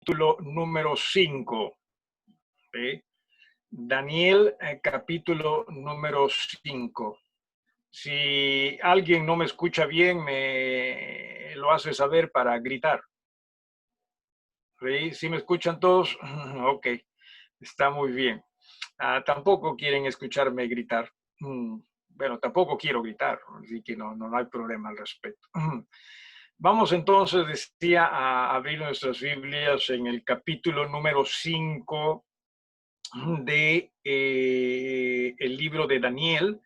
capítulo número 5. ¿Sí? Daniel, capítulo número 5. Si alguien no me escucha bien, me lo hace saber para gritar. ¿Sí? ¿Sí me escuchan todos? Ok, está muy bien. Tampoco quieren escucharme gritar. Bueno, tampoco quiero gritar, así que no hay problema al respecto. Vamos entonces, decía, a abrir nuestras Biblias en el capítulo número 5 de el libro de Daniel,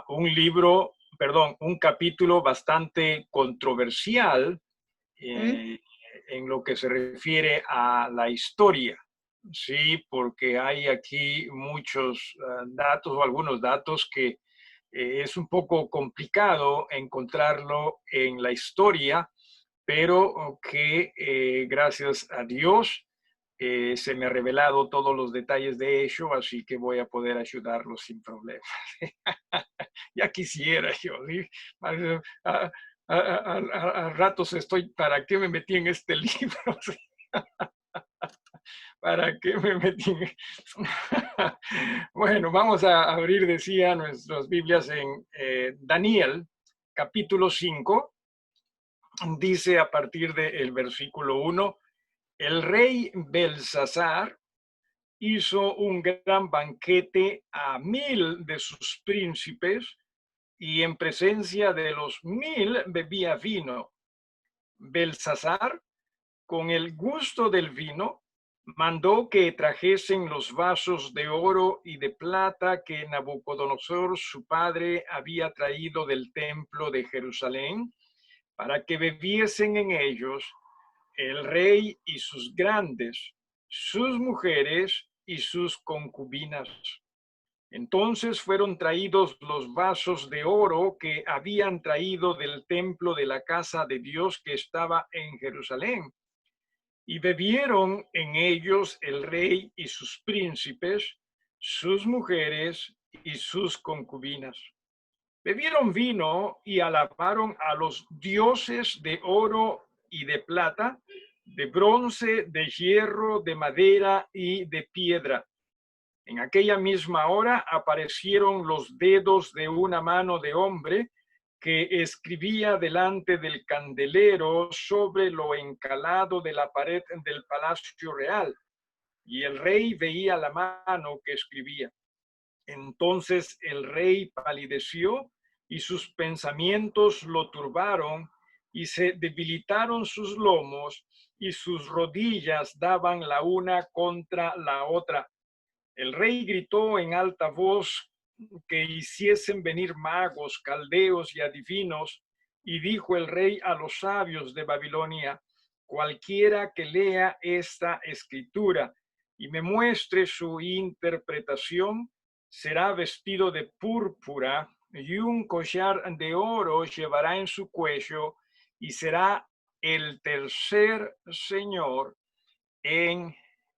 un capítulo bastante controversial eh, en lo que se refiere a la historia. Sí, porque hay aquí muchos datos o algunos datos que es un poco complicado encontrarlo en la historia, pero que gracias a Dios se me ha revelado todos los detalles de ello, así que voy a poder ayudarlos sin problemas. Ya quisiera yo, ¿sí? A ratos estoy, ¿para qué me metí en este libro? ¿Sí? ¿Para qué me metí? Bueno, vamos a abrir, decía, nuestras Biblias en Daniel, capítulo 5. Dice a partir del versículo 1, el rey Belsasar hizo un gran banquete a 1000 de sus príncipes y en presencia de los 1000 bebía vino. Belsasar, con el gusto del vino, mandó que trajesen los vasos de oro y de plata que Nabucodonosor, su padre, había traído del templo de Jerusalén, para que bebiesen en ellos el rey y sus grandes, sus mujeres y sus concubinas. Entonces fueron traídos los vasos de oro que habían traído del templo de la casa de Dios que estaba en Jerusalén. Y bebieron en ellos el rey y sus príncipes, sus mujeres y sus concubinas. Bebieron vino y alabaron a los dioses de oro y de plata, de bronce, de hierro, de madera y de piedra. En aquella misma hora aparecieron los dedos de una mano de hombre que escribía delante del candelero sobre lo encalado de la pared del palacio real, y el rey veía la mano que escribía. Entonces el rey palideció y sus pensamientos lo turbaron y se debilitaron sus lomos y sus rodillas daban la una contra la otra. El rey gritó en alta voz que hiciesen venir magos, caldeos y adivinos, y dijo el rey a los sabios de Babilonia: cualquiera que lea esta escritura y me muestre su interpretación, será vestido de púrpura y un collar de oro llevará en su cuello y será el tercer señor en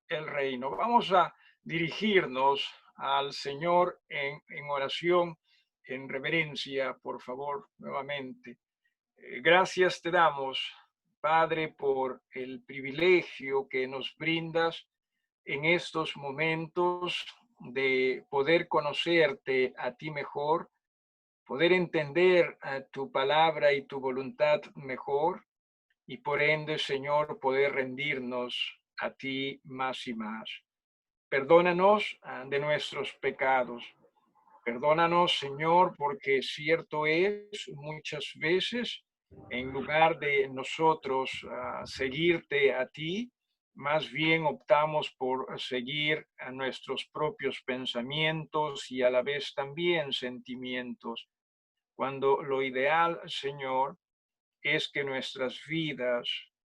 el reino. Vamos a dirigirnos al Señor en oración, en reverencia, por favor, nuevamente. Gracias te damos, Padre, por el privilegio que nos brindas en estos momentos de poder conocerte a ti mejor, poder entender tu palabra y tu voluntad mejor, y por ende, Señor, poder rendirnos a ti más y más. Perdónanos de nuestros pecados. Perdónanos, Señor, porque cierto es, muchas veces, en lugar de nosotros seguirte a ti, más bien optamos por seguir a nuestros propios pensamientos y a la vez también sentimientos, cuando lo ideal, Señor, es que nuestras vidas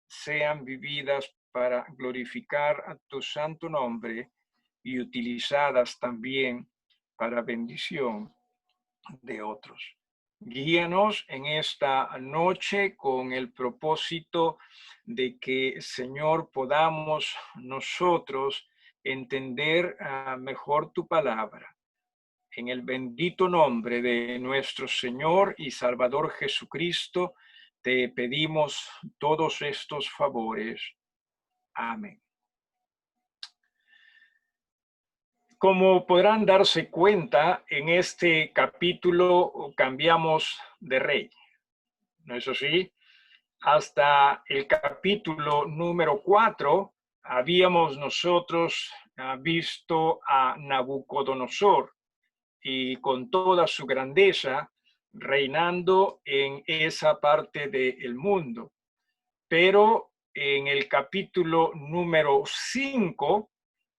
sean vividas para glorificar a tu santo nombre y utilizadas también para bendición de otros. Guíanos en esta noche con el propósito de que, Señor, podamos nosotros entender mejor tu palabra. En el bendito nombre de nuestro Señor y Salvador Jesucristo, te pedimos todos estos favores. Amén. Como podrán darse cuenta, en este capítulo cambiamos de rey. ¿No es así? Hasta el capítulo número 4 habíamos nosotros visto a Nabucodonosor y con toda su grandeza reinando en esa parte del mundo. Pero en el capítulo número 5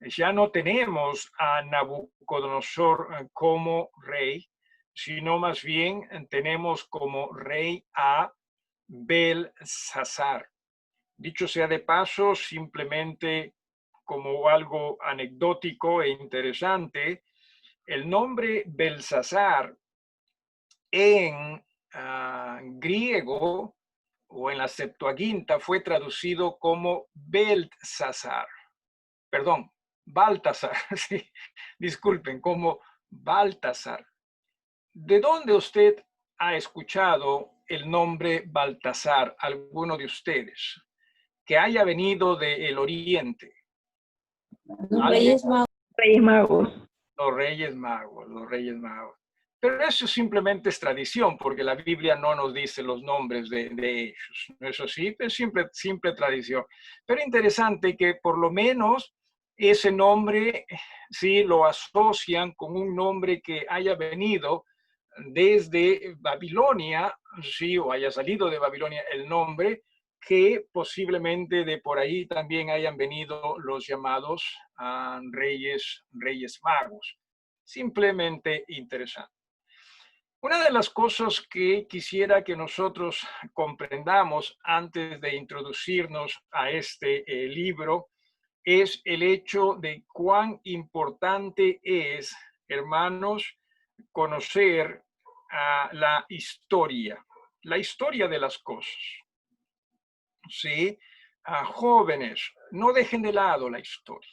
ya no tenemos a Nabucodonosor como rey, sino más bien tenemos como rey a Belsasar. Dicho sea de paso, simplemente como algo anecdótico e interesante, el nombre Belsasar en griego o en la Septuaginta fue traducido como Beltasar, perdón, Baltasar, sí, disculpen, como Baltasar. ¿De dónde usted ha escuchado el nombre Baltasar, alguno de ustedes, que haya venido del Oriente? Los Reyes Magos. Reyes Magos. Los Reyes Magos, los Reyes Magos. Pero eso simplemente es tradición, porque la Biblia no nos dice los nombres de ellos. Eso sí, es simple tradición. Pero interesante que por lo menos ese nombre sí lo asocian con un nombre que haya venido desde Babilonia, sí, o haya salido de Babilonia el nombre, que posiblemente de por ahí también hayan venido los llamados reyes magos. Simplemente interesante. Una de las cosas que quisiera que nosotros comprendamos antes de introducirnos a este libro es el hecho de cuán importante es, hermanos, conocer la historia de las cosas. ¿Sí? Jóvenes, no dejen de lado la historia.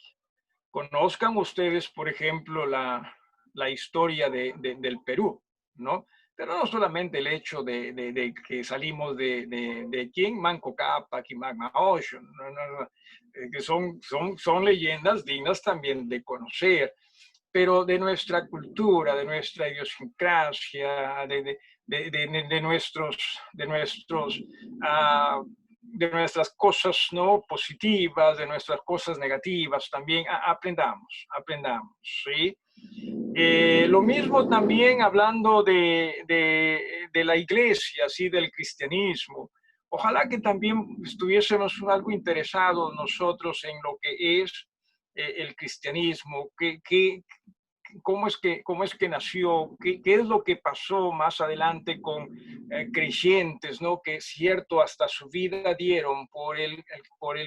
Conozcan ustedes, por ejemplo, la historia del Perú, ¿no? Pero no solamente el hecho de que salimos de quién, Manco Cápac y Magma Ocean, no, que son leyendas dignas también de conocer, pero de nuestra cultura, de nuestra idiosincrasia, de nuestras cosas no positivas, de nuestras cosas negativas, también aprendamos, ¿sí? Lo mismo también hablando de la iglesia, ¿sí? Del cristianismo. Ojalá que también estuviésemos algo interesados nosotros en lo que es el cristianismo, cómo es que nació, qué es lo que pasó más adelante con creyentes, ¿no? Que es cierto, hasta su vida dieron por el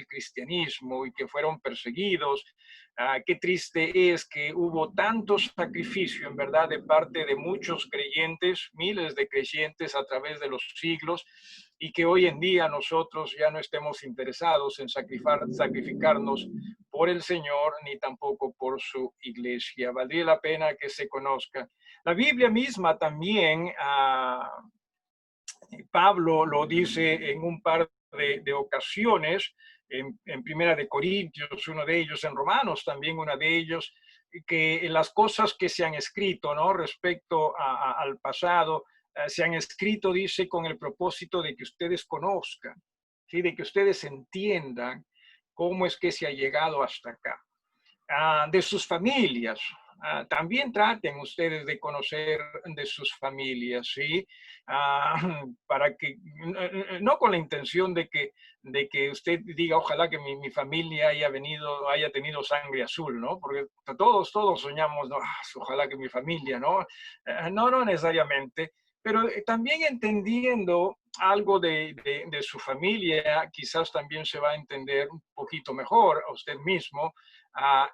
cristianismo y que fueron perseguidos. Qué triste es que hubo tanto sacrificio, en verdad, de parte de muchos creyentes, miles de creyentes a través de los siglos, y que hoy en día nosotros ya no estemos interesados en sacrificarnos por el Señor ni tampoco por su iglesia. Valdría la pena que se conozca. La Biblia misma también, Pablo lo dice en un par de ocasiones, en Primera de Corintios, uno de ellos, en Romanos también una de ellos, que las cosas que se han escrito, ¿no? Respecto al pasado, se han escrito, dice, con el propósito de que ustedes conozcan, ¿sí? De que ustedes entiendan cómo es que se ha llegado hasta acá. De sus familias. También traten ustedes de conocer de sus familias, ¿sí? Para que, no con la intención de que usted diga, ojalá que mi familia haya tenido sangre azul, ¿no? Porque todos soñamos, ¿no? Ojalá que mi familia, ¿no? No necesariamente, pero también entendiendo algo de su familia, quizás también se va a entender un poquito mejor a usted mismo,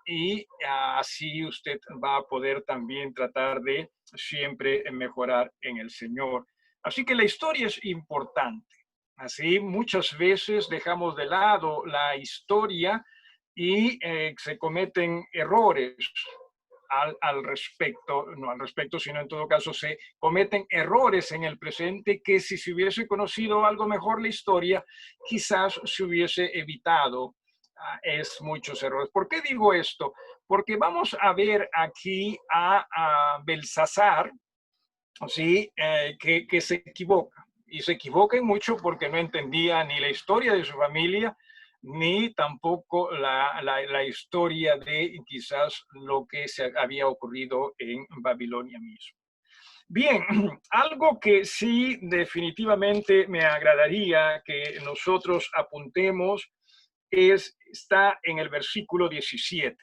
y así usted va a poder también tratar de siempre mejorar en el Señor. Así que la historia es importante. Así muchas veces dejamos de lado la historia y se cometen errores al respecto, no al respecto, sino en todo caso se cometen errores en el presente que si se hubiese conocido algo mejor la historia, quizás se hubiese evitado es muchos errores. ¿Por qué digo esto? Porque vamos a ver aquí a Belsasar, ¿sí? Que se equivoca. Y se equivoca mucho porque no entendía ni la historia de su familia, ni tampoco la historia de quizás lo que se había ocurrido en Babilonia mismo. Bien, algo que sí definitivamente me agradaría que nosotros apuntemos está en el versículo 17.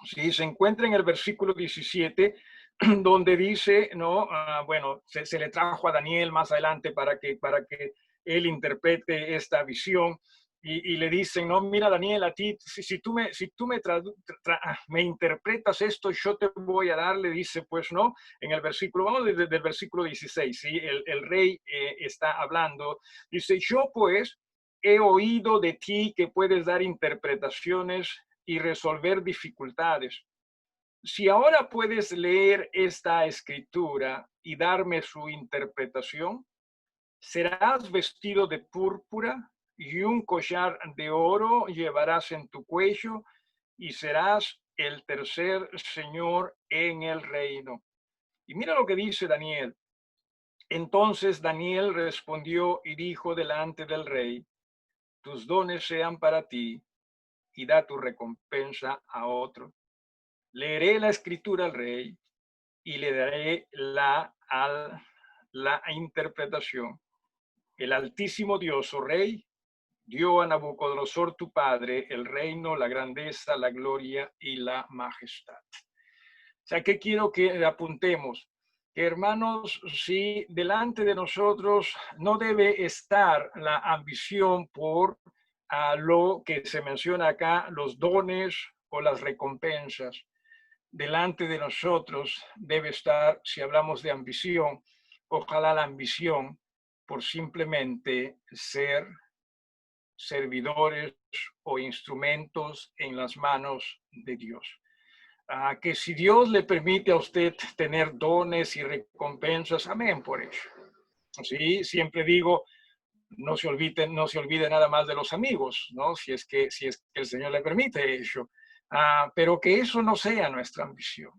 ¿Sí? Se encuentra en el versículo 17 donde dice, ¿no? Bueno, se le trajo a Daniel más adelante para que él interprete esta visión y le dicen, no, mira Daniel, a ti, si tú me interpretas esto, yo te voy a dar, le dice, pues no, en el versículo, vamos desde el versículo 16, ¿sí? El rey está hablando, dice, yo pues he oído de ti que puedes dar interpretaciones y resolver dificultades. Si ahora puedes leer esta escritura y darme su interpretación, serás vestido de púrpura y un collar de oro llevarás en tu cuello y serás el tercer señor en el reino. Y mira lo que dice Daniel. Entonces Daniel respondió y dijo delante del rey, tus dones sean para ti y da tu recompensa a otro. Leeré la escritura al rey y le daré la interpretación. El Altísimo Dios, oh Rey, dio a Nabucodonosor tu padre el reino, la grandeza, la gloria y la majestad. O sea, ¿qué quiero que apuntemos? Que hermanos, si delante de nosotros no debe estar la ambición por lo que se menciona acá, los dones o las recompensas. Delante de nosotros debe estar, si hablamos de ambición, ojalá la ambición por simplemente ser servidores o instrumentos en las manos de Dios. Que si Dios le permite a usted tener dones y recompensas, amén por ello. Sí, siempre digo, no se olvide nada más de los amigos, ¿no? Si es que el Señor le permite ello. Pero que eso no sea nuestra ambición.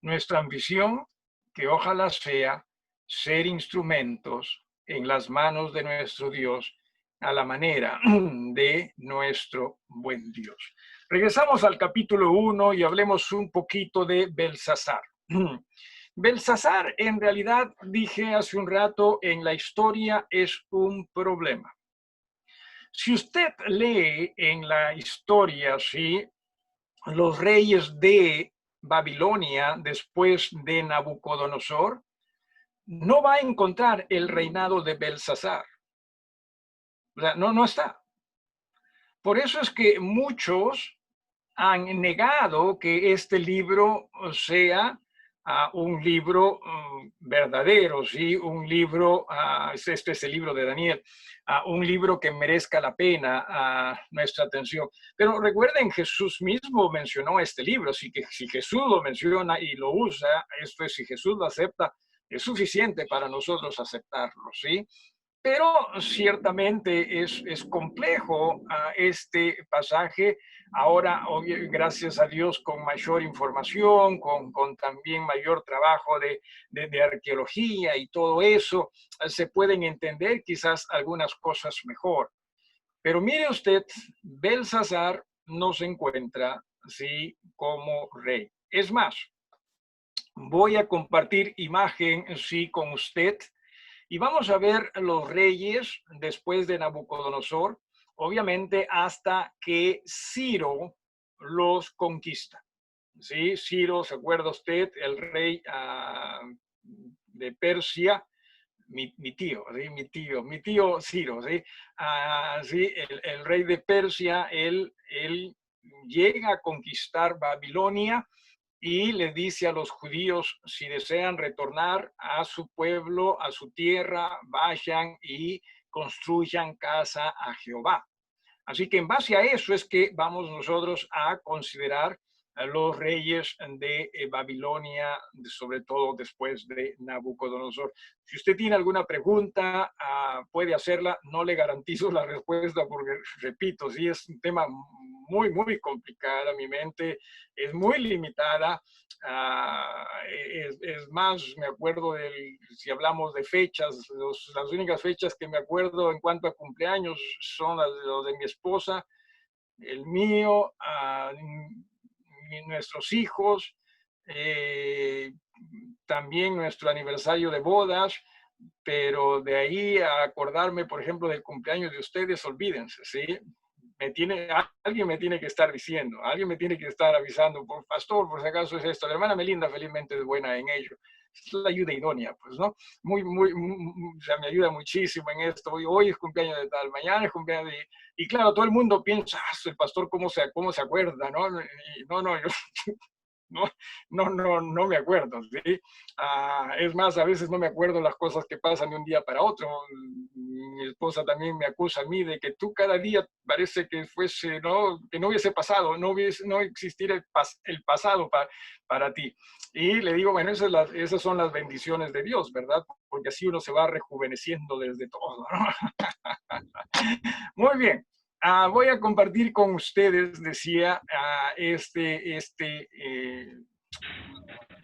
Nuestra ambición, que ojalá sea ser instrumentos en las manos de nuestro Dios a la manera de nuestro buen Dios. Regresamos al capítulo 1 y hablemos un poquito de Belsasar. Belsasar, en realidad, dije hace un rato, en la historia es un problema. Si usted lee en la historia, ¿sí? Los reyes de Babilonia después de Nabucodonosor, no va a encontrar el reinado de Belsasar. O sea, no está. Por eso es que muchos han negado que este libro sea un libro verdadero, ¿sí? Un libro, este es el libro de Daniel, un libro que merezca la pena nuestra atención. Pero recuerden, Jesús mismo mencionó este libro, así que si Jesús lo menciona y lo usa, esto es, si Jesús lo acepta, es suficiente para nosotros aceptarlo, ¿sí? Pero ciertamente es complejo este pasaje. Ahora, gracias a Dios, con mayor información, con también mayor trabajo de arqueología y todo eso, se pueden entender quizás algunas cosas mejor. Pero mire usted, Belsasar no se encuentra así como rey. Es más, voy a compartir imagen sí con usted. Y vamos a ver los reyes después de Nabucodonosor, obviamente hasta que Ciro los conquista. ¿Sí? Ciro, ¿se acuerda usted? El rey de Persia, mi tío, ¿sí? mi tío Ciro, ¿sí? Sí, el rey de Persia, él llega a conquistar Babilonia y le dice a los judíos, si desean retornar a su pueblo, a su tierra, vayan y construyan casa a Jehová. Así que en base a eso es que vamos nosotros a considerar los reyes de Babilonia, sobre todo después de Nabucodonosor. Si usted tiene alguna pregunta, puede hacerla. No le garantizo la respuesta porque, repito, sí es un tema muy, muy complicado. Mi mente es muy limitada. Es más, me acuerdo si hablamos de fechas, las únicas fechas que me acuerdo en cuanto a cumpleaños son las de mi esposa, el mío, nuestros hijos, también nuestro aniversario de bodas, pero de ahí a acordarme, por ejemplo, del cumpleaños de ustedes, olvídense, ¿sí? Alguien me tiene que estar diciendo, alguien me tiene que estar avisando, por pastor, por si acaso es esto. La hermana Melinda felizmente es buena en ello. Es la ayuda idónea, pues, ¿no? O sea, me ayuda muchísimo en esto. Hoy es cumpleaños de tal, mañana es cumpleaños de... Y claro, todo el mundo piensa, el pastor, cómo se acuerda, ¿no? Y no, yo no me acuerdo, ¿sí? Es más, a veces no me acuerdo las cosas que pasan de un día para otro. Mi esposa también me acusa a mí de que tú cada día parece que fuese, ¿no? Que no hubiese pasado, no existiera el pasado para ti. Y le digo, bueno, esas son las bendiciones de Dios, ¿verdad? Porque así uno se va rejuveneciendo desde todo, ¿no? Muy bien. Voy a compartir con ustedes, decía,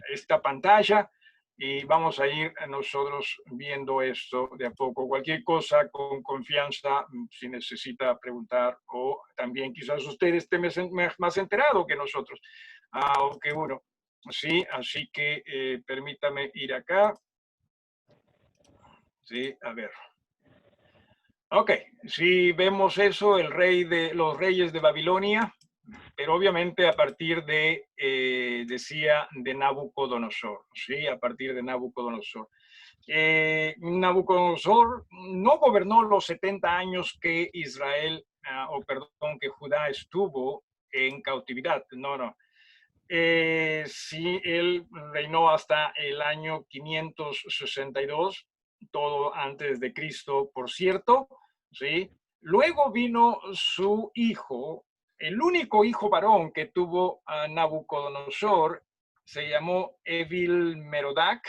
esta pantalla y vamos a ir nosotros viendo esto de a poco. Cualquier cosa con confianza, si necesita preguntar, o también quizás usted esté más enterado que nosotros, o que uno. Sí, así que permítame ir acá. Sí, a ver. Ok, si vemos eso, los reyes de Babilonia, pero obviamente a partir decía, de Nabucodonosor, ¿sí? A partir de Nabucodonosor. Nabucodonosor no gobernó los 70 años que Israel, que Judá estuvo en cautividad, no. Sí, él reinó hasta el año 562, todo antes de Cristo, por cierto, ¿sí? Luego vino su hijo, el único hijo varón que tuvo a Nabucodonosor, se llamó Evil Merodach.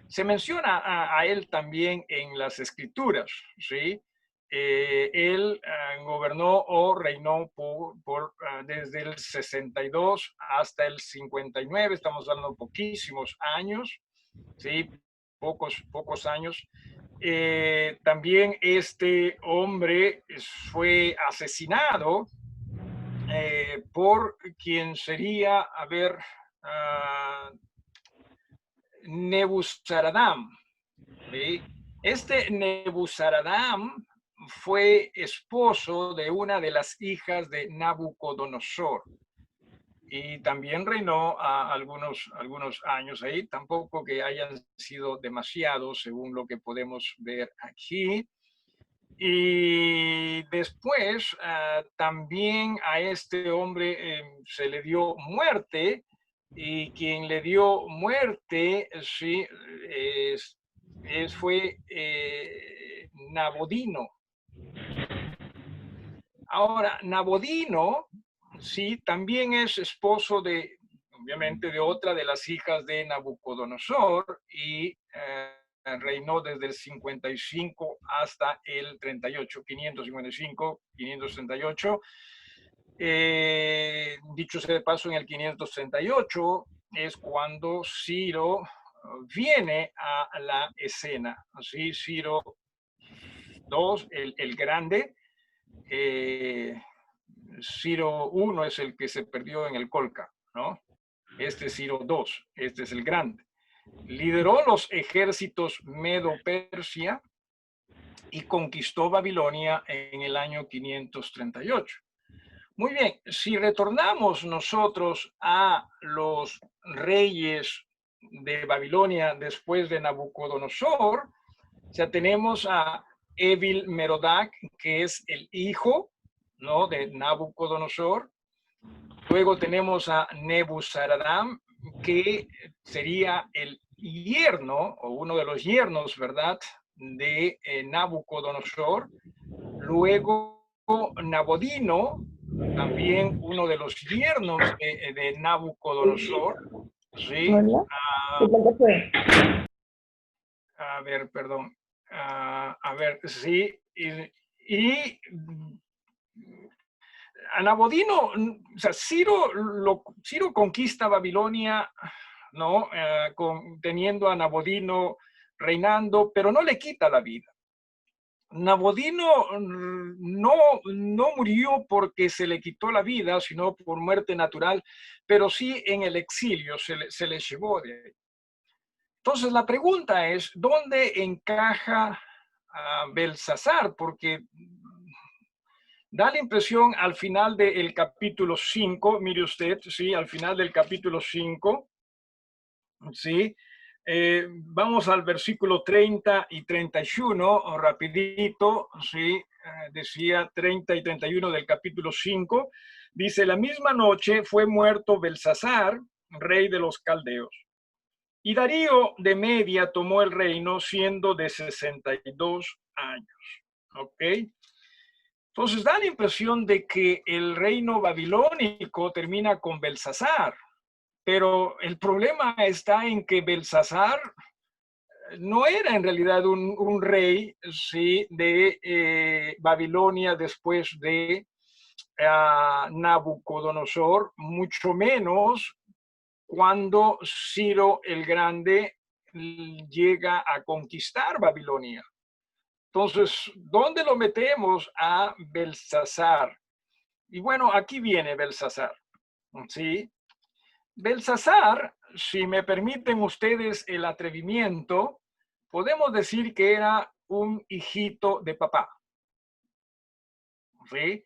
Se menciona a él también en las escrituras, ¿sí? Él gobernó o reinó desde el 62 hasta el 59, estamos hablando de poquísimos años, ¿sí? Pocos años. También este hombre fue asesinado por quien sería, Nebuzaradán. ¿Sí? Este Nebuzaradán fue esposo de una de las hijas de Nabucodonosor y también reinó algunos años ahí, tampoco que hayan sido demasiados según lo que podemos ver aquí. Y después también a este hombre se le dio muerte, y quien le dio muerte sí, fue Nabodino. Ahora, Nabodino sí, también es esposo obviamente, de otra de las hijas de Nabucodonosor, y reinó desde el 55 hasta el 38, 555, 538. Dicho sea de paso, en el 538 es cuando Ciro viene a la escena. Así, Ciro II, el grande. Ciro I es el que se perdió en el Colca, ¿no? Este es Ciro II, este es el grande. Lideró los ejércitos Medo-Persia y conquistó Babilonia en el año 538. Muy bien, si retornamos nosotros a los reyes de Babilonia después de Nabucodonosor, ya tenemos a Evil Merodach, que es el hijo, ¿no?, de Nabucodonosor. Luego tenemos a Nebuzaradán, que sería el yerno, o uno de los yernos, ¿verdad?, de Nabucodonosor. Luego Nabodino, también uno de los yernos de Nabucodonosor, ¿sí? Hola. ¿Qué tal te fue? A ver, perdón. A ver, sí. Y a Nabodino, o sea, Ciro conquista Babilonia, ¿no? Teniendo a Nabodino reinando, pero no le quita la vida. Nabodino no murió porque se le quitó la vida, sino por muerte natural, pero sí en el exilio se le llevó de ahí. Entonces la pregunta es, ¿dónde encaja a Belsasar? Porque da la impresión al final del capítulo 5, mire usted, sí, al final del capítulo 5, sí, vamos al versículo 30 y 31, rapidito, sí, decía 30 y 31 del capítulo 5, dice, la misma noche fue muerto Belsasar, rey de los caldeos. Y Darío de Media tomó el reino siendo de 62 años. ¿Ok? Entonces da la impresión de que el reino babilónico termina con Belsasar, pero el problema está en que Belsasar no era en realidad un rey, ¿sí? De Babilonia después de Nabucodonosor, mucho menos cuando Ciro el Grande llega a conquistar Babilonia. Entonces, ¿dónde lo metemos a Belsasar? Y bueno, aquí viene Belsasar, ¿sí? Belsasar, si me permiten ustedes el atrevimiento, podemos decir que era un hijito de papá, ¿sí?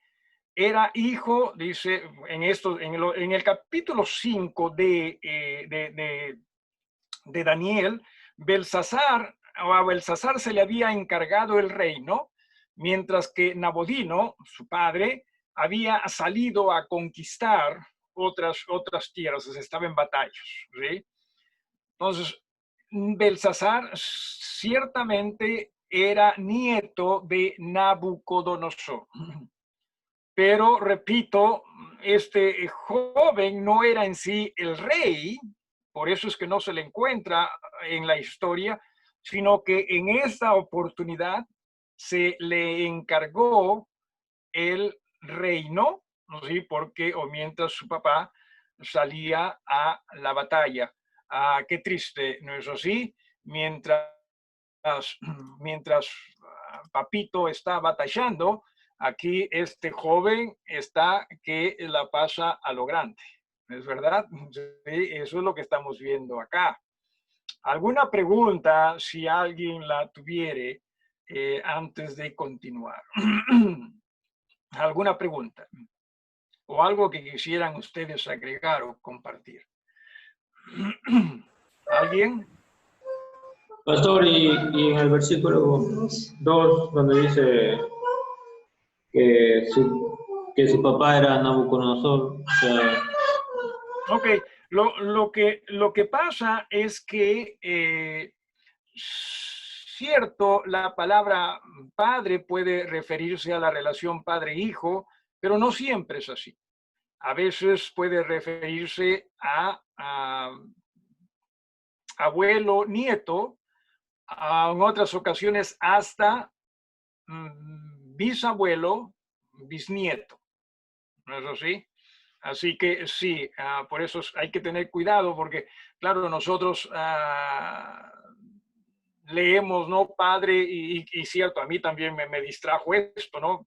Era hijo, dice, en el capítulo 5 de Daniel, a Belsasar se le había encargado el reino, mientras que Nabodino, su padre, había salido a conquistar otras tierras, estaba en batallas. ¿Sí? Entonces, Belsasar ciertamente era nieto de Nabucodonosor. Pero, repito, este joven no era en sí el rey, por eso es que no se le encuentra en la historia, sino que en esta oportunidad se le encargó el reino, ¿no? ¿Sí? Porque o mientras su papá salía a la batalla. Qué triste, ¿no es así? Mientras Papito está batallando, aquí este joven está que la pasa a lo grande. ¿Es verdad? Sí, eso es lo que estamos viendo acá. ¿Alguna pregunta, si alguien la tuviere, antes de continuar? ¿Alguna pregunta? ¿O algo que quisieran ustedes agregar o compartir? ¿Alguien? Pastor, y en el versículo 2 donde dice que su papá era Nabucodonosor, o sea, Ok, lo que pasa es que, cierto, la palabra padre puede referirse a la relación padre-hijo, pero no siempre es así. A veces puede referirse a abuelo-nieto, en otras ocasiones hasta bisabuelo, bisnieto. ¿No es así? Así que sí, por eso hay que tener cuidado porque, claro, nosotros leemos, ¿no? Padre, y cierto, a mí también me distrajo esto, ¿no? O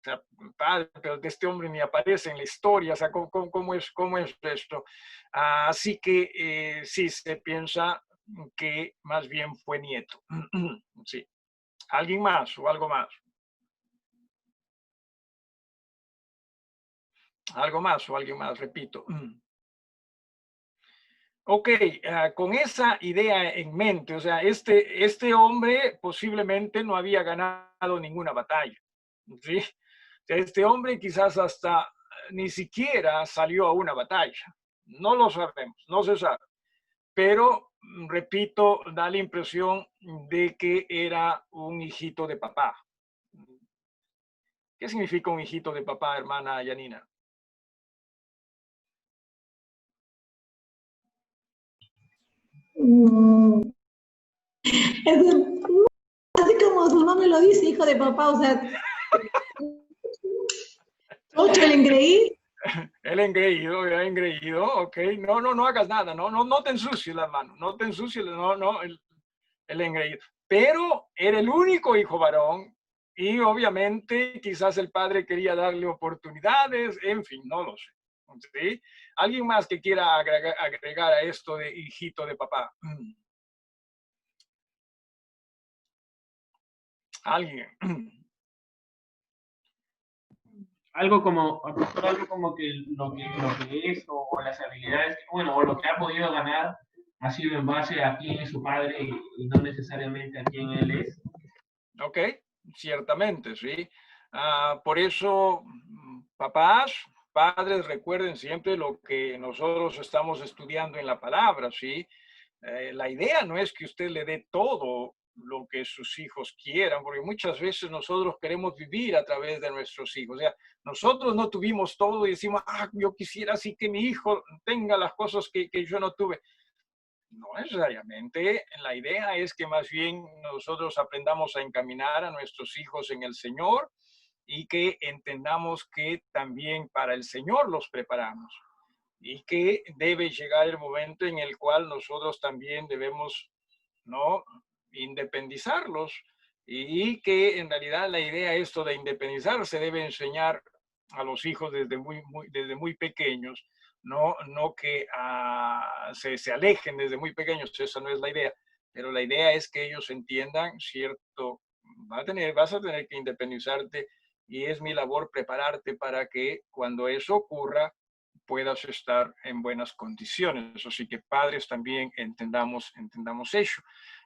sea, padre, pero de este hombre ni aparece en la historia, o sea, cómo es esto? Así que sí, se piensa que más bien fue nieto. Sí. ¿Alguien más o algo más? ¿Algo más o alguien más? Repito. Ok, con esa idea en mente, o sea, este hombre posiblemente no había ganado ninguna batalla, ¿sí? O sea, este hombre quizás hasta ni siquiera salió a una batalla, no lo sabemos, no se sabe, pero repito, da la impresión de que era un hijito de papá. ¿Qué significa un hijito de papá, hermana Yanina? Así como su nombre lo dice, hijo de papá, o sea, ocho el engreír. El engreído, ok. No hagas nada, no te ensucies las manos, no te ensucies, el engreído. Pero era el único hijo varón y obviamente quizás el padre quería darle oportunidades, en fin, no lo sé. ¿Sí? ¿Alguien más que quiera agregar a esto de hijito de papá? ¿Alguien? Algo como, profesor, algo como que lo que es o las habilidades, bueno, o lo que ha podido ganar ha sido en base a quién es su padre y no necesariamente a quién él es. Ok, ciertamente, sí. Por eso, papás, padres, recuerden siempre lo que nosotros estamos estudiando en la palabra, ¿sí? La idea no es que usted le dé todo lo que sus hijos quieran, porque muchas veces nosotros queremos vivir a través de nuestros hijos. O sea, nosotros no tuvimos todo y decimos, yo quisiera así que mi hijo tenga las cosas que yo no tuve. No necesariamente. La idea es que más bien nosotros aprendamos a encaminar a nuestros hijos en el Señor y que entendamos que también para el Señor los preparamos y que debe llegar el momento en el cual nosotros también debemos, ¿no?, independizarlos y que en realidad la idea esto de independizar se debe enseñar a los hijos desde muy pequeños, no que se alejen desde muy pequeños, esa no es la idea, pero la idea es que ellos entiendan, cierto, vas a tener que independizarte y es mi labor prepararte para que cuando eso ocurra puedas estar en buenas condiciones. Así que padres también entendamos eso.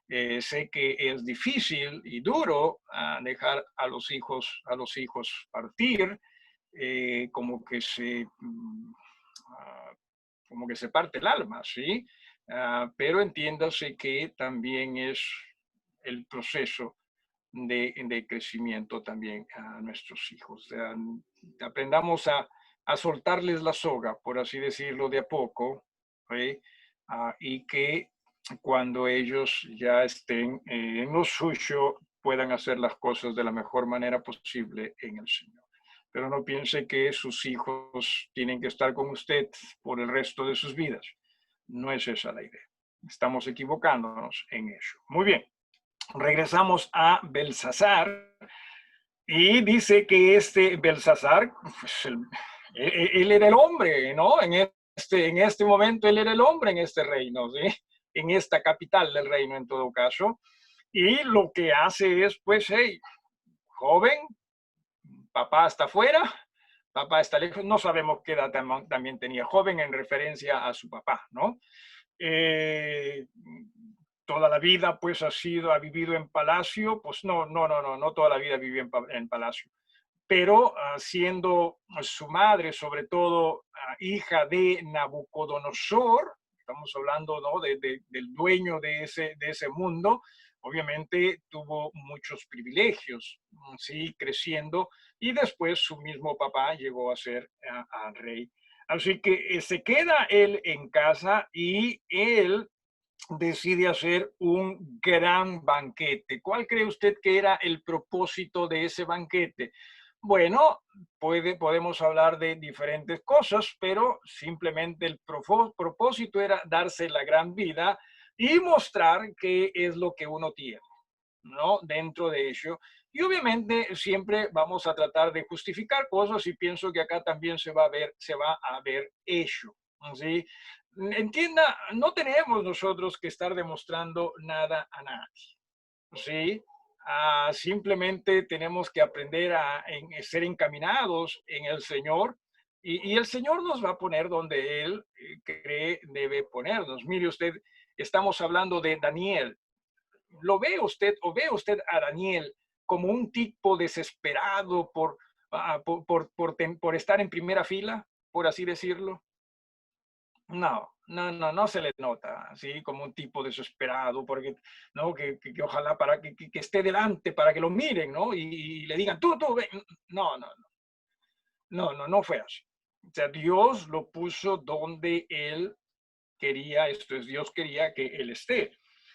Sé que es difícil y duro dejar a los hijos partir, como que como que se parte el alma, ¿sí? Pero entiéndase que también es el proceso de crecimiento también a nuestros hijos. Aprendamos a soltarles la soga, por así decirlo, de a poco, ¿sí? Y que cuando ellos ya estén en lo suyo puedan hacer las cosas de la mejor manera posible en el Señor. Pero no piense que sus hijos tienen que estar con usted por el resto de sus vidas. No es esa la idea. Estamos equivocándonos en ello. Muy bien. Regresamos a Belsasar y dice que este Belsasar, pues él era el hombre, ¿no? En este momento él era el hombre en este reino, ¿sí? En esta capital del reino en todo caso. Y lo que hace es, pues, hey, joven, papá está afuera, papá está lejos, no sabemos qué edad también tenía joven en referencia a su papá, ¿no? Eh, toda la vida pues ha vivido en palacio, pues no toda la vida vivió en palacio, pero siendo su madre sobre todo hija de Nabucodonosor, estamos hablando, ¿no?, del dueño de ese mundo, obviamente tuvo muchos privilegios, sí, creciendo, y después su mismo papá llegó a ser rey. Así que se queda él en casa y él decide hacer un gran banquete. ¿Cuál cree usted que era el propósito de ese banquete? Bueno, podemos hablar de diferentes cosas, pero simplemente el propósito era darse la gran vida y mostrar qué es lo que uno tiene, ¿no?, dentro de ello. Y obviamente siempre vamos a tratar de justificar cosas y pienso que acá también se va a ver ello, ¿sí? Entienda, no tenemos nosotros que estar demostrando nada a nadie, ¿sí? Simplemente tenemos que aprender a ser encaminados en el Señor y el Señor nos va a poner donde Él cree debe ponernos. Mire usted, estamos hablando de Daniel. ¿Lo ve usted o ve usted a Daniel como un tipo desesperado por estar en primera fila, por así decirlo? No se le nota así como un tipo desesperado, porque, ¿no? Que ojalá para que esté delante para que lo miren, ¿no? Y le digan, tú, ven. No fue así. O sea, Dios lo puso donde Él quería, esto es, Dios quería que Él esté.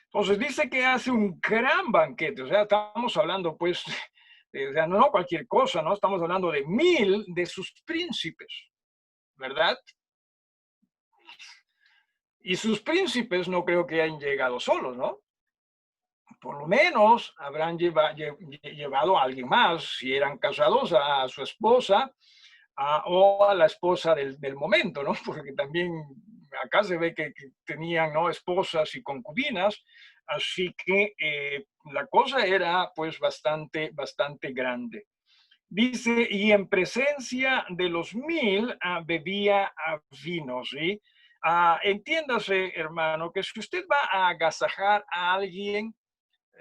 Entonces dice que hace un gran banquete, o sea, estamos hablando pues, o sea, no cualquier cosa, ¿no? Estamos hablando de 1000 de sus príncipes, ¿verdad? Y sus príncipes no creo que hayan llegado solos, ¿no? Por lo menos habrán llevado a alguien más, si eran casados, a su esposa o a la esposa del momento, ¿no? Porque también acá se ve que tenían, ¿no? Esposas y concubinas, así que la cosa era pues bastante grande. Dice, y en presencia de los 1000 bebía vino, ¿sí? Entiéndase, hermano, que si usted va a agasajar a alguien,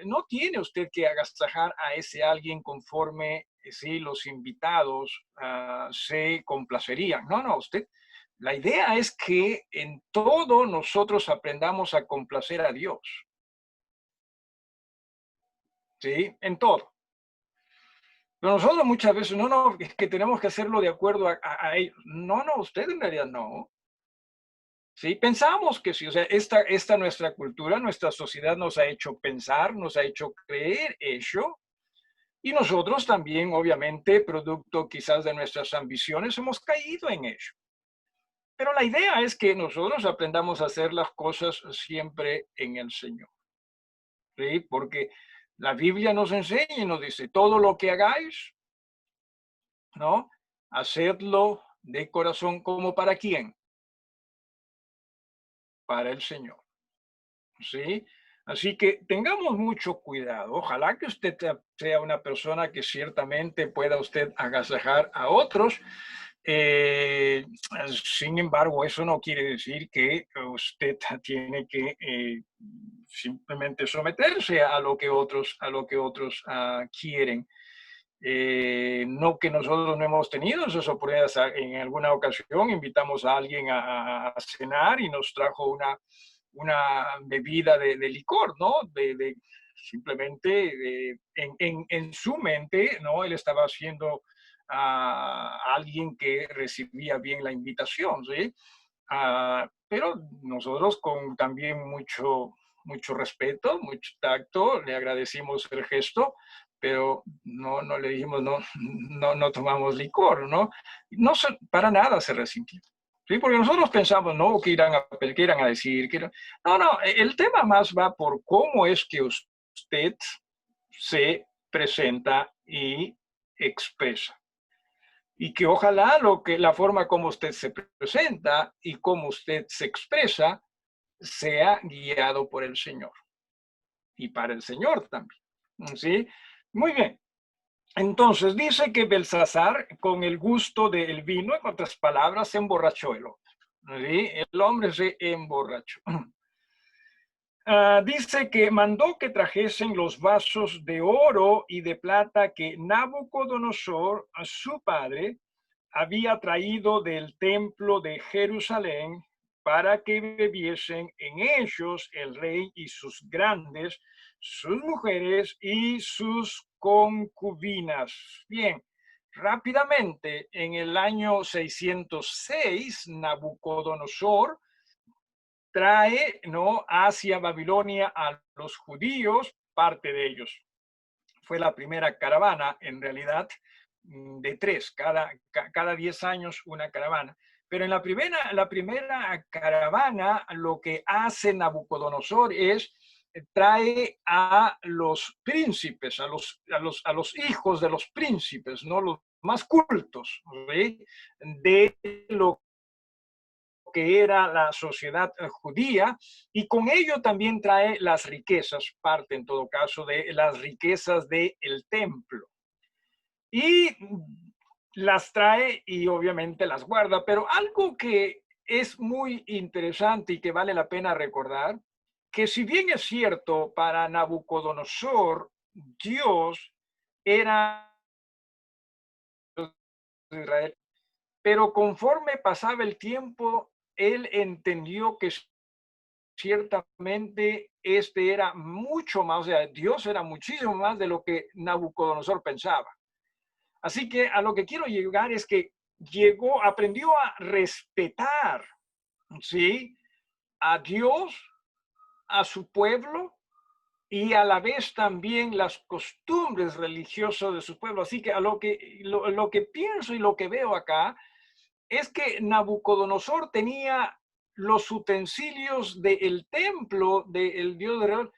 no tiene usted que agasajar a ese alguien conforme si los invitados se complacerían. No, usted. La idea es que en todo nosotros aprendamos a complacer a Dios. ¿Sí? En todo. Pero nosotros muchas veces, es que tenemos que hacerlo de acuerdo a ellos. No, usted en realidad no. ¿Sí? Pensamos que sí, o sea, esta nuestra cultura, nuestra sociedad nos ha hecho pensar, nos ha hecho creer eso, y nosotros también, obviamente, producto quizás de nuestras ambiciones, hemos caído en ello. Pero la idea es que nosotros aprendamos a hacer las cosas siempre en el Señor. ¿Sí? Porque la Biblia nos enseña y nos dice, todo lo que hagáis, ¿no? Hacedlo de corazón, ¿como para quién? Para el Señor. ¿Sí? Así que tengamos mucho cuidado. Ojalá que usted sea una persona que ciertamente pueda usted agasajar a otros. Sin embargo, eso no quiere decir que usted tiene que simplemente someterse a lo que otros quieren. No que nosotros no hemos tenido esas oportunidades. En alguna ocasión invitamos a alguien a cenar y nos trajo una bebida de licor, ¿no? Simplemente en su mente, ¿no? Él estaba haciendo a alguien que recibía bien la invitación, ¿sí? Pero nosotros con también mucho respeto, mucho tacto, le agradecimos el gesto, pero no le dijimos, no tomamos licor, ¿no? Para nada se resintió. Sí, porque nosotros pensamos, no, que irán a decir, no, el tema más va por cómo es que usted se presenta y expresa. Y que ojalá la forma como usted se presenta y cómo usted se expresa sea guiado por el Señor y para el Señor también. ¿Sí? Muy bien. Entonces dice que Belsasar, con el gusto del vino, en otras palabras, se emborrachó el hombre. ¿Sí? El hombre se emborrachó. Dice que mandó que trajesen los vasos de oro y de plata que Nabucodonosor, su padre, había traído del templo de Jerusalén para que bebiesen en ellos el rey y sus grandes, sus mujeres y sus concubinas. Bien, rápidamente, en el año 606, Nabucodonosor trae, ¿no?, hacia Babilonia a los judíos, parte de ellos. Fue la primera caravana, en realidad, de 3, cada 10 años una caravana. Pero en la primera caravana, lo que hace Nabucodonosor es trae a los príncipes, a los hijos de los príncipes, ¿no? Los más cultos, ¿sí?, de lo que era la sociedad judía, y con ello también trae las riquezas, parte en todo caso de las riquezas del templo. Y las trae y obviamente las guarda, pero algo que es muy interesante y que vale la pena recordar, que si bien es cierto, para Nabucodonosor, Dios era Israel, pero conforme pasaba el tiempo, él entendió que ciertamente este era mucho más, o sea, Dios era muchísimo más de lo que Nabucodonosor pensaba. Así que a lo que quiero llegar es que aprendió a respetar, ¿sí? A Dios, a su pueblo y a la vez también las costumbres religiosas de su pueblo. Así que lo que pienso y lo que veo acá es que Nabucodonosor tenía los utensilios del templo del Dios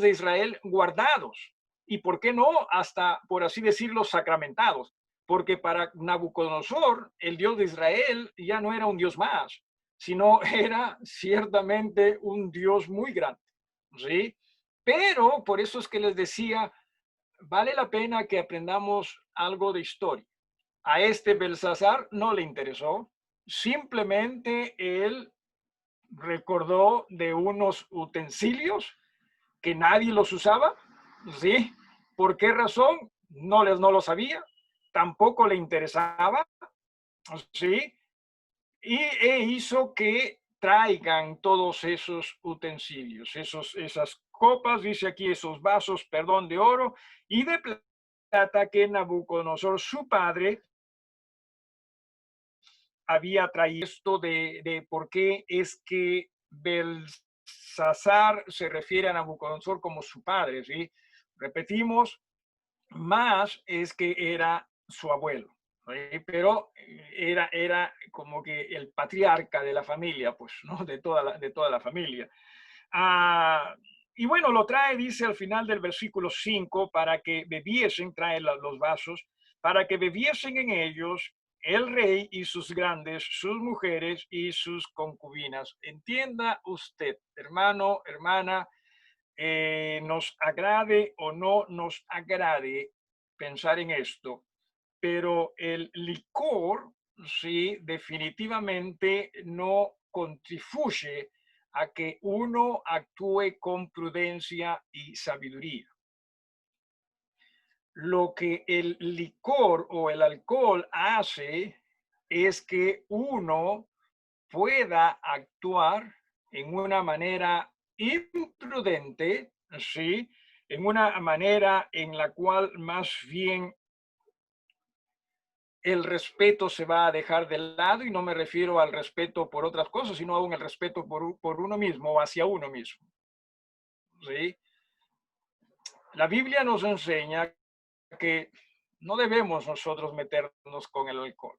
de Israel guardados. Y por qué no, hasta por así decirlo, sacramentados. Porque para Nabucodonosor, el Dios de Israel ya no era un Dios más, sino era ciertamente un Dios muy grande. ¿Sí? Pero por eso es que les decía, vale la pena que aprendamos algo de historia. A este Belsasar no le interesó, simplemente él recordó de unos utensilios que nadie los usaba, ¿sí? ¿Por qué razón? No lo sabía, tampoco le interesaba, ¿sí? E hizo que traigan todos esos utensilios, esas copas, dice aquí, esos vasos, perdón, de oro y de plata que Nabucodonosor, su padre, había traído. Esto de por qué es que Belsasar se refiere a Nabucodonosor como su padre, ¿sí? Repetimos, más es que era su abuelo, ¿sí? Pero era como que el patriarca de la familia, pues, ¿no? De toda la familia. Ah, y bueno, lo trae, dice al final del versículo 5, para que bebiesen, trae los vasos, para que bebiesen en ellos el rey y sus grandes, sus mujeres y sus concubinas. Entienda usted, hermano, hermana, nos agrade o no nos agrade pensar en esto, pero el licor, sí, definitivamente no contribuye a que uno actúe con prudencia y sabiduría. Lo que el licor o el alcohol hace es que uno pueda actuar en una manera imprudente, ¿sí? En una manera en la cual más bien el respeto se va a dejar de lado, y no me refiero al respeto por otras cosas, sino aún el respeto por uno mismo o hacia uno mismo, ¿sí? La Biblia nos enseña que no debemos nosotros meternos con el alcohol,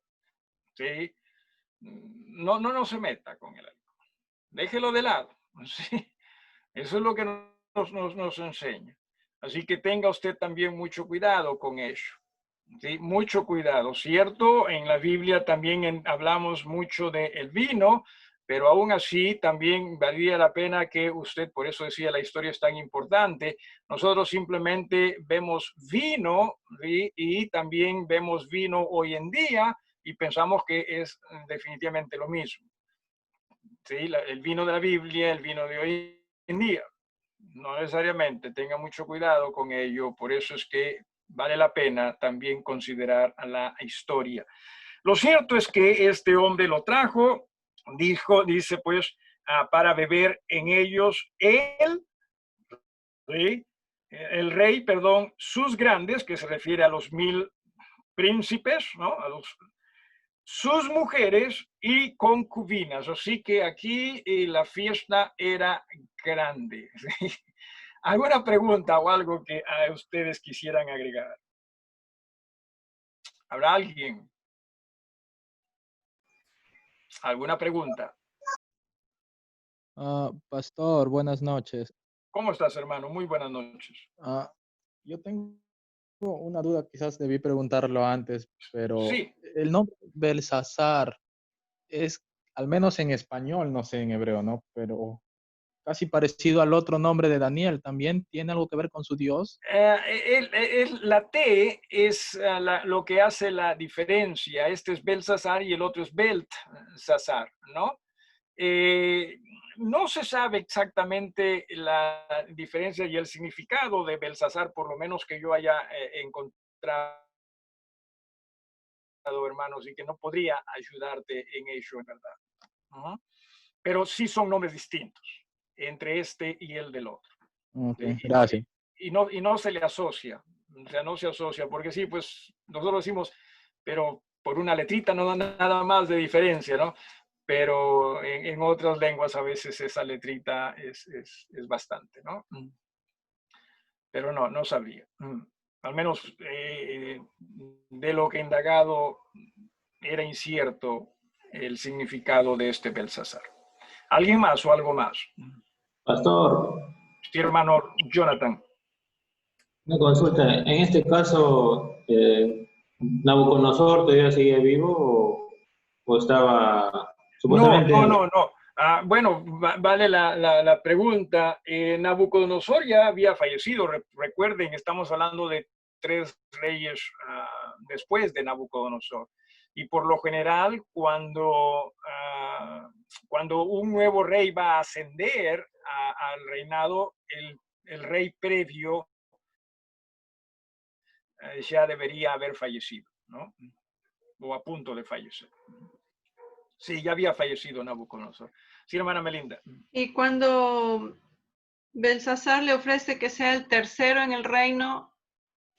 ¿sí? No se meta con el alcohol, déjelo de lado, ¿sí? Eso es lo que nos enseña. Así que tenga usted también mucho cuidado con ello. ¿Sí? Mucho cuidado, ¿cierto? En la Biblia también hablamos mucho del vino, pero aún así también valdría la pena que usted, por eso decía, la historia es tan importante. Nosotros simplemente vemos vino, ¿sí? Y también vemos vino hoy en día y pensamos que es definitivamente lo mismo. ¿Sí? El vino de la Biblia, el vino de hoy en día. No necesariamente, tenga mucho cuidado con ello, por eso es que vale la pena también considerar a la historia. Lo cierto es que este hombre lo trajo, dice pues, para beber en ellos ¿sí? El rey, perdón, sus grandes, que se refiere a los 1000 príncipes, ¿no? Sus mujeres y concubinas. Así que aquí la fiesta era grande. ¿Sí? ¿Alguna pregunta o algo que ustedes quisieran agregar? ¿Habrá alguien? ¿Alguna pregunta? Pastor, buenas noches. ¿Cómo estás, hermano? Muy buenas noches. Yo tengo una duda, quizás debí preguntarlo antes, pero Sí, el nombre Belsasar es, al menos en español, no sé en hebreo, ¿no? Pero casi parecido al otro nombre de Daniel. ¿También tiene algo que ver con su Dios? la T es lo que hace la diferencia. Este es Belsasar y el otro es Beltsasar, ¿no? Eh, no se sabe exactamente la diferencia y el significado de Belsasar, por lo menos que yo haya encontrado hermanos, y que no podría ayudarte en ello, en verdad. Ujú. Pero sí son nombres distintos entre este y el del otro. Ok, ¿Sí? gracias. Y no se le asocia, o sea, no se asocia, porque sí, pues nosotros decimos, pero por una letrita no da nada más de diferencia, ¿no? Pero en otras lenguas a veces esa letrita es bastante, ¿no? Pero no, no sabría. Al menos de lo que he indagado era incierto el significado de este Belsasar. ¿Alguien más o algo más? Pastor, Sí, hermano Jonathan. una consulta. En este caso, ¿Nabucodonosor todavía sigue vivo o estaba No, supuestamente? no, no, no. Bueno, vale la pregunta. Nabucodonosor ya había fallecido. Recuerden, estamos hablando de 3 reyes después de Nabucodonosor. Y por lo general, cuando un nuevo rey va a ascender al reinado, el rey previo ya debería haber fallecido, ¿no? O a punto de fallecer. Sí, ya había fallecido Nabucodonosor. Sí, hermana Melinda. Y cuando Belsasar le ofrece que sea el tercero en el reino,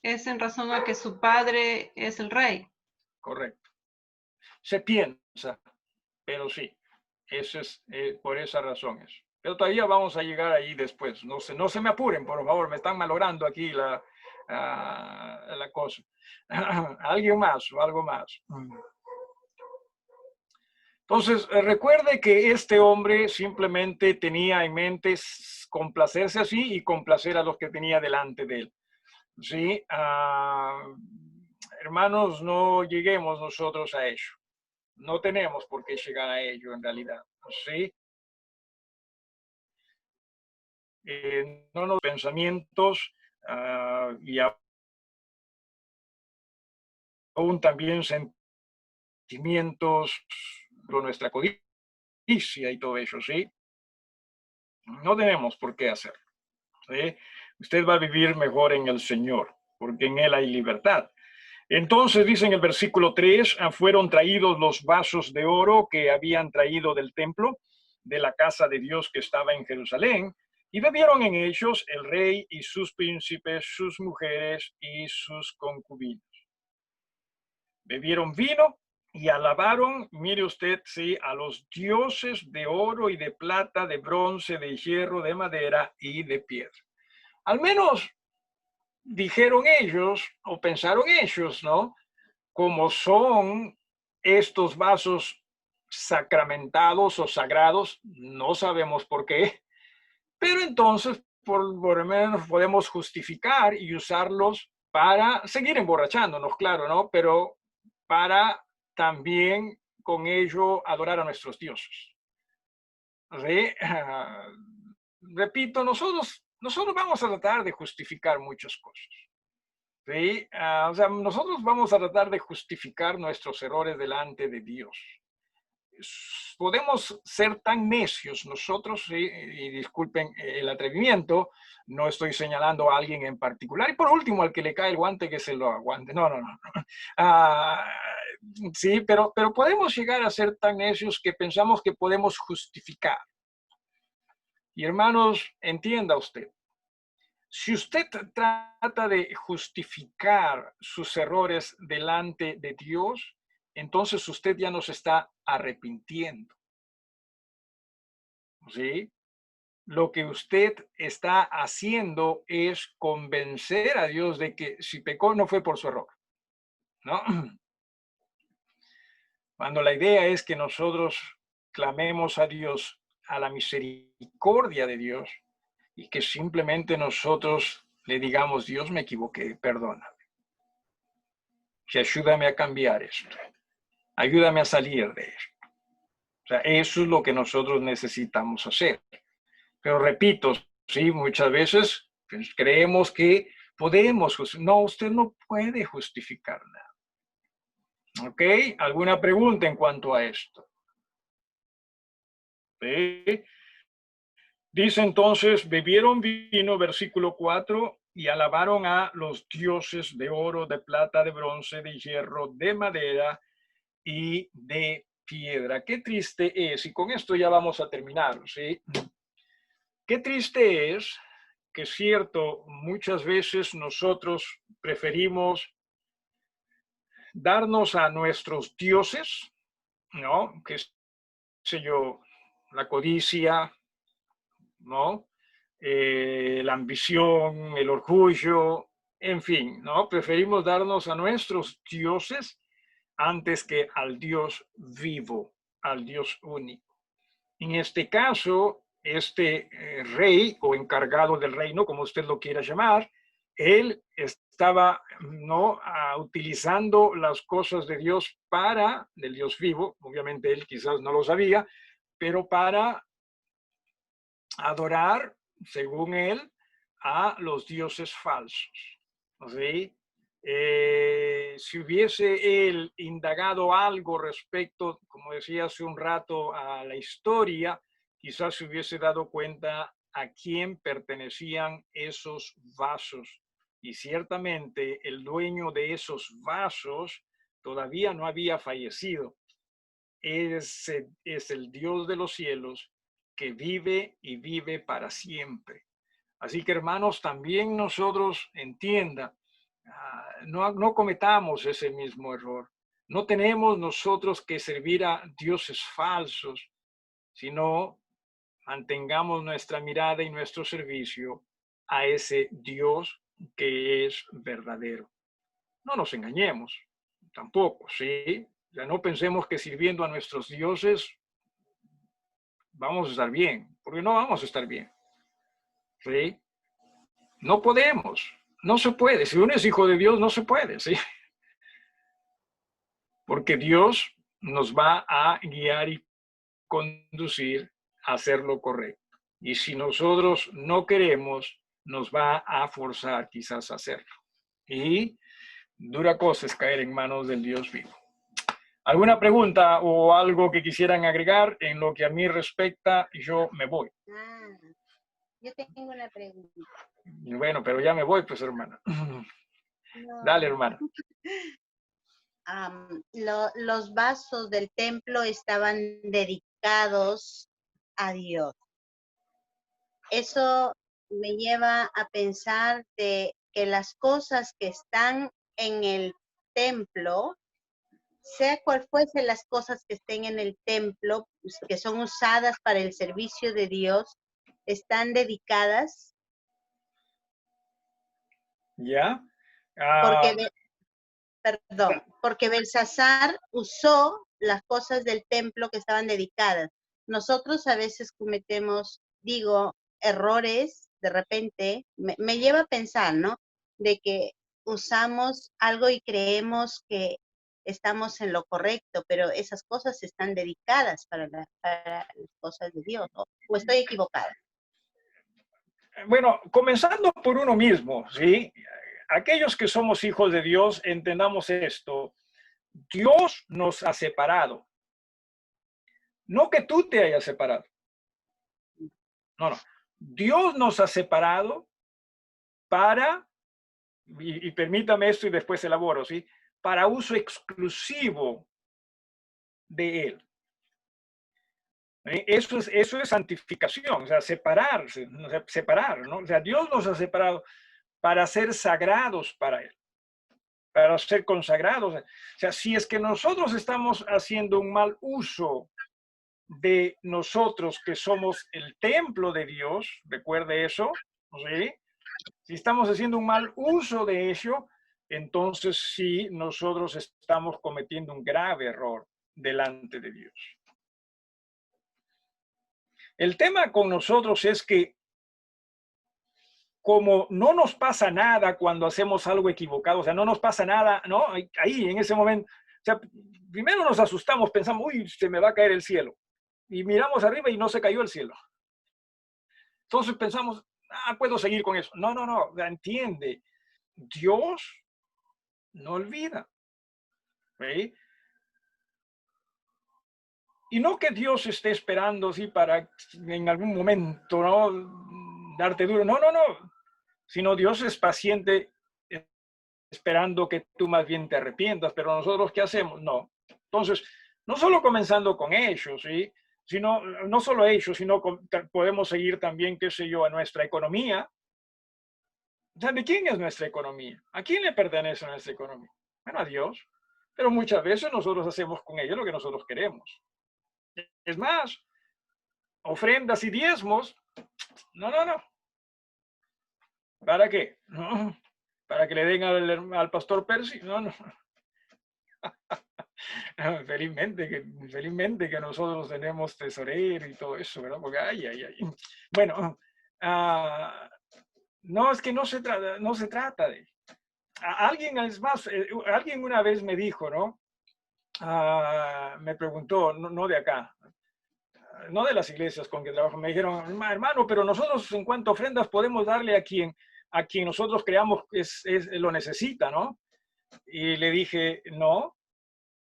es en razón a que su padre es el rey. Correcto. Se piensa, pero sí, ese es, por esa razón es. Pero todavía vamos a llegar ahí después. No se me apuren, por favor, me están malogrando aquí la cosa. ¿Alguien más o algo más? Entonces, recuerde que este hombre simplemente tenía en mente complacerse así y complacer a los que tenía delante de él. ¿Sí? Hermanos, no lleguemos nosotros a ello. No tenemos por qué llegar a ello en realidad. ¿Sí? No nos pensamientos y aún también sentimientos con nuestra codicia y todo eso, ¿sí? No tenemos por qué hacerlo. ¿Sí? Usted va a vivir mejor en el Señor, porque en Él hay libertad. Entonces, dice en el versículo 3, fueron traídos los vasos de oro que habían traído del templo, de la casa de Dios que estaba en Jerusalén, y bebieron en ellos el rey y sus príncipes, sus mujeres y sus concubinas. Bebieron vino y alabaron, mire usted, sí, a los dioses de oro y de plata, de bronce, de hierro, de madera y de piedra. Al menos dijeron ellos o pensaron ellos, ¿no? Como son estos vasos sacramentados o sagrados, no sabemos por qué, pero entonces por lo menos podemos justificar y usarlos para seguir emborrachándonos, claro, ¿no? Pero para también con ello adorar a nuestros dioses. ¿Sí? Repito, nosotros vamos a tratar de justificar muchas cosas. ¿Sí? O sea, nosotros vamos a tratar de justificar nuestros errores delante de Dios. Podemos ser tan necios nosotros, ¿sí? Y disculpen el atrevimiento, no estoy señalando a alguien en particular, y por último, al que le cae el guante, que se lo aguante. No. Sí, pero podemos llegar a ser tan necios que pensamos que podemos justificar. Y hermanos, entienda usted, si usted trata de justificar sus errores delante de Dios, entonces usted ya no se está arrepintiendo. ¿Sí? Lo que usted está haciendo es convencer a Dios de que si pecó no fue por su error, ¿no? Cuando la idea es que nosotros clamemos a Dios, a la misericordia de Dios, y que simplemente nosotros le digamos, Dios, me equivoqué, perdóname. Que ayúdame a cambiar esto. Ayúdame a salir de esto. O sea, eso es lo que nosotros necesitamos hacer. Pero repito, sí, muchas veces pues, creemos que podemos. No, usted no puede justificar nada. ¿Ok? ¿Alguna pregunta en cuanto a esto? ¿Sí? Dice entonces, bebieron vino, versículo 4, y alabaron a los dioses de oro, de plata, de bronce, de hierro, de madera y de piedra. Qué triste es, y con esto ya vamos a terminar, ¿sí? Qué triste es que, cierto, muchas veces nosotros preferimos darnos a nuestros dioses, ¿no? Que sé yo, la codicia, ¿no? La ambición, el orgullo, en fin, ¿no? Preferimos darnos a nuestros dioses antes que al Dios vivo, al Dios único. En este caso, este rey o encargado del reino, como usted lo quiera llamar, él estaba no utilizando las cosas de Dios para, del Dios vivo, obviamente él quizás no lo sabía, pero para adorar, según él, a los dioses falsos. ¿Sí? Si hubiese él indagado algo respecto, como decía hace un rato, a la historia, quizás se hubiese dado cuenta a quién pertenecían esos vasos. Y ciertamente el dueño de esos vasos todavía no había fallecido. Es el Dios de los cielos que vive y vive para siempre. Así que, hermanos, también nosotros entienda, no cometamos ese mismo error. No tenemos nosotros que servir a dioses falsos, sino mantengamos nuestra mirada y nuestro servicio a ese Dios que es verdadero. No nos engañemos, tampoco, ¿sí? O sea, no pensemos que sirviendo a nuestros dioses vamos a estar bien, porque no vamos a estar bien, ¿sí? No podemos, no se puede. Si uno es hijo de Dios, no se puede, ¿sí? Porque Dios nos va a guiar y conducir a hacer lo correcto. Y si nosotros no queremos, nos va a forzar quizás a hacerlo. Y dura cosa es caer en manos del Dios vivo. ¿Alguna pregunta o algo que quisieran agregar? En lo que a mí respecta, yo me voy. Yo tengo una pregunta. Bueno, pero ya me voy, pues, hermana. No. Dale, hermana. Los vasos del templo estaban dedicados a Dios. Eso me lleva a pensar de que las cosas que están en el templo, sea cual fuese las cosas que estén en el templo, pues, que son usadas para el servicio de Dios, están dedicadas. ¿Ya? Porque Belsasar usó las cosas del templo que estaban dedicadas. Nosotros a veces cometemos, errores, de repente, me lleva a pensar, ¿no? De que usamos algo y creemos que estamos en lo correcto, pero esas cosas están dedicadas para las cosas de Dios, ¿no? ¿O estoy equivocada? Bueno, comenzando por uno mismo, ¿sí? Aquellos que somos hijos de Dios, entendamos esto. Dios nos ha separado. No que tú te hayas separado. No. Dios nos ha separado para, y permítame esto y después elaboro, ¿sí? Para uso exclusivo de Él. Eso es santificación, o sea, separar, ¿no? O sea, Dios nos ha separado para ser sagrados para Él, para ser consagrados. O sea, si es que nosotros estamos haciendo un mal uso de nosotros que somos el templo de Dios, recuerde eso, ¿sí? Si estamos haciendo un mal uso de ello, entonces sí, nosotros estamos cometiendo un grave error delante de Dios. El tema con nosotros es que como no nos pasa nada cuando hacemos algo equivocado, o sea, no nos pasa nada, ¿no? Ahí, en ese momento, o sea, primero nos asustamos, pensamos, uy, se me va a caer el cielo. Y miramos arriba y no se cayó el cielo. Entonces pensamos, puedo seguir con eso. No, entiende, Dios no olvida. ¿Sí? Y no que Dios esté esperando, ¿sí? Para en algún momento, ¿no? Darte duro. No. sino Dios es paciente esperando que tú más bien te arrepientas, pero nosotros ¿qué hacemos? No. Entonces, no solo comenzando con ellos, ¿sí? Sino, no solo ellos, sino podemos seguir también, qué sé yo, a nuestra economía. O sea, ¿de quién es nuestra economía? ¿A quién le pertenece nuestra economía? Bueno, a Dios. Pero muchas veces nosotros hacemos con ellos lo que nosotros queremos. Es más, ofrendas y diezmos, no. ¿Para qué? No. ¿Para que le den al pastor Percy? No. Felizmente que nosotros tenemos tesorero y todo eso, ¿verdad? Porque, ay. Bueno, no, es que no se trata de... Alguien, es más, alguien una vez me dijo, ¿no? Me preguntó, no de acá, no de las iglesias con que trabajo, me dijeron, hermano, pero nosotros en cuanto a ofrendas podemos darle a quien nosotros creamos lo necesita, ¿no? Y le dije, no,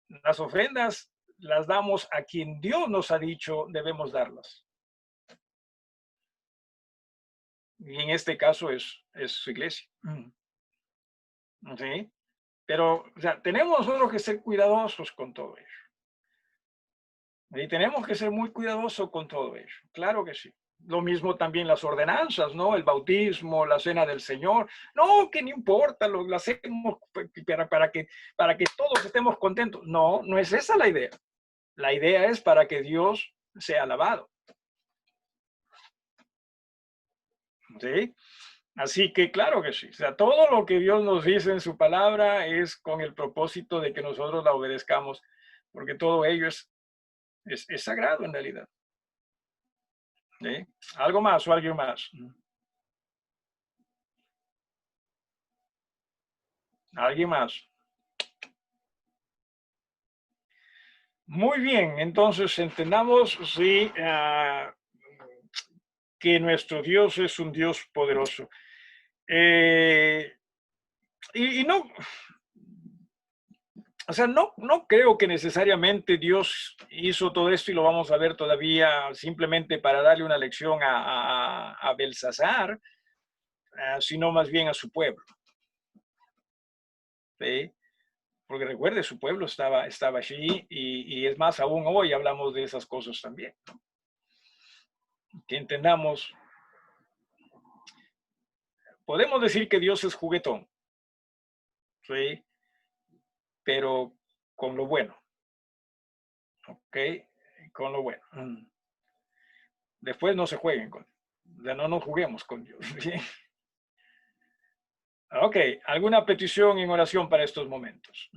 las ofrendas las damos a quien Dios nos ha dicho debemos darlas. Y en este caso es su iglesia. ¿Sí? Pero, o sea, tenemos nosotros que ser cuidadosos con todo ello. Y tenemos que ser muy cuidadosos con todo ello. Claro que sí. Lo mismo también las ordenanzas, ¿no? El bautismo, la cena del Señor. No, que no importa, lo hacemos para que todos estemos contentos. No es esa la idea. La idea es para que Dios sea alabado. ¿Sí? Así que claro que sí. O sea, todo lo que Dios nos dice en su palabra es con el propósito de que nosotros la obedezcamos, porque todo ello es sagrado en realidad. ¿Sí? ¿Algo más o alguien más? ¿Alguien más? Muy bien, entonces entendamos sí, que nuestro Dios es un Dios poderoso. Y no, o sea, no creo que necesariamente Dios hizo todo esto y lo vamos a ver todavía simplemente para darle una lección a Belsasar, sino más bien a su pueblo. ¿Sí? Porque recuerde, su pueblo estaba allí y es más, aún hoy hablamos de esas cosas también, ¿no? Que entendamos, podemos decir que Dios es juguetón, ¿sí? Pero con lo bueno, ¿ok? Con lo bueno. Después no se jueguen ya no nos juguemos con Dios, ¿sí? Ok, ¿alguna petición en oración para estos momentos?